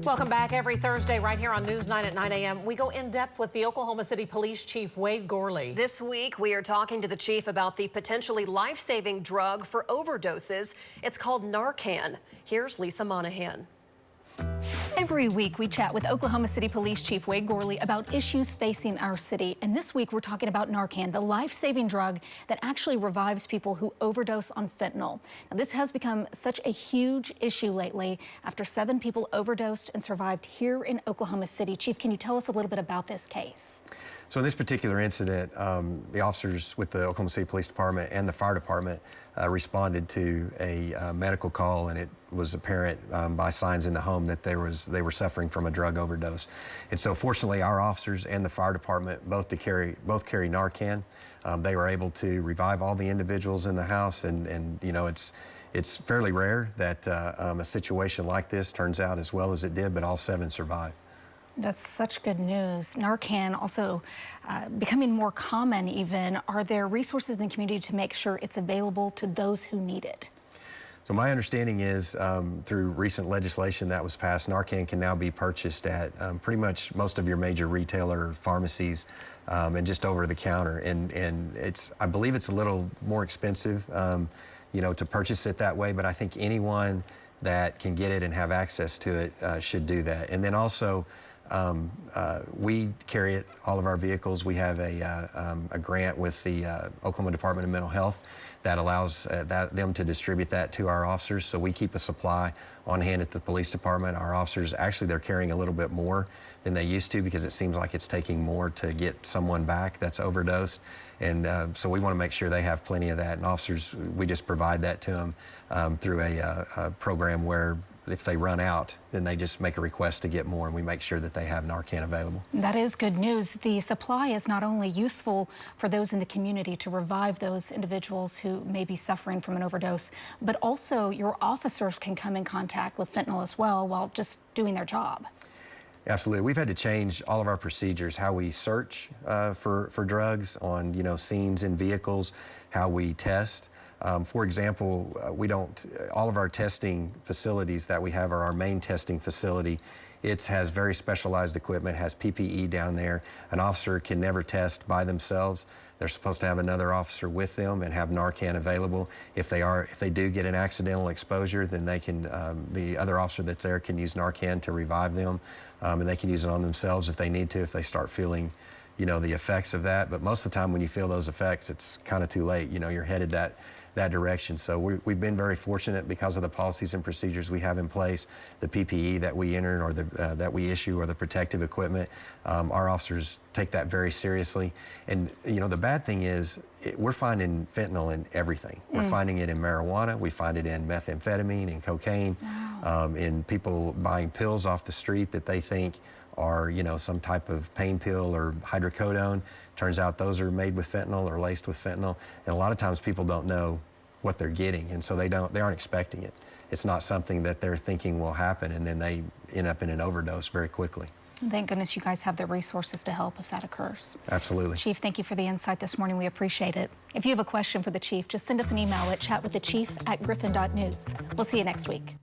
Welcome back. Every Thursday right here on News 9 at 9 a.m. we go in depth with the Oklahoma City Police Chief Wade Gourley. This week we are talking to the chief about the potentially life-saving drug for overdoses. It's called Narcan. Here's Lisa Monahan. Every week we chat with Oklahoma City Police Chief Wade Gourley about issues facing our city. And this week we're talking about Narcan, the life-saving drug that actually revives people who overdose on fentanyl. Now, this has become such a huge issue lately after 7 people overdosed and survived here in Oklahoma City. Chief, can you tell us a little bit about this case? So in this particular incident, the officers with the Oklahoma City Police Department and the fire department responded to a medical call, and it was apparent by signs in the home that they were suffering from a drug overdose. And so fortunately, our officers and the fire department both carry Narcan. They were able to revive all the individuals in the house, and you know, it's fairly rare that a situation like this turns out as well as it did, but all 7 survived. That's such good news. Narcan also becoming more common even. Are there resources in the community to make sure it's available to those who need it? So my understanding is through recent legislation that was passed, Narcan can now be purchased at pretty much most of your major retailer pharmacies and just over the counter. And I believe it's a little more expensive, you know, to purchase it that way, but I think anyone that can get it and have access to it should do that. And then also, we carry it, all of our vehicles. We have a grant with the Oklahoma Department of Mental Health that allows them to distribute that to our officers. So we keep a supply on hand at the police department. Our officers, actually, they're carrying a little bit more than they used to because it seems like it's taking more to get someone back that's overdosed. And so we want to make sure they have plenty of that. And officers, we just provide that to them through a program where if they run out, then they just make a request to get more, and we make sure that they have Narcan available. That is good news. The supply is not only useful for those in the community to revive those individuals who may be suffering from an overdose, but also your officers can come in contact with fentanyl as well while just doing their job. Absolutely. We've had to change all of our procedures, how we search for drugs on, you know, scenes in vehicles, how we test. For example, all of our testing facilities that we have are our main testing facility. It has very specialized equipment, has PPE down there. An officer can never test by themselves. They're supposed to have another officer with them and have Narcan available. If they do get an accidental exposure, then they can, the other officer that's there can use Narcan to revive them, and they can use it on themselves if they need to, if they start feeling, you know, the effects of that. But most of the time when you feel those effects, it's kind of too late. You know, you're headed that direction. So we've been very fortunate because of the policies and procedures we have in place, the PPE that we enter or that we issue, or the protective equipment. Our officers take that very seriously. And you know, the bad thing is we're finding fentanyl in everything. We're finding it in marijuana. We find it in methamphetamine and cocaine, in people buying pills off the street that they think are, you know, some type of pain pill or hydrocodone. Turns out those are made with fentanyl or laced with fentanyl. And a lot of times people don't know what they're getting, and so they aren't expecting it. It's not something that they're thinking will happen, and then they end up in an overdose very quickly. Thank goodness you guys have the resources to help if that occurs. Absolutely. Chief, thank you for the insight this morning. We appreciate it. If you have a question for the chief, just send us an email at chatwiththechief@griffin.news. We'll see you next week.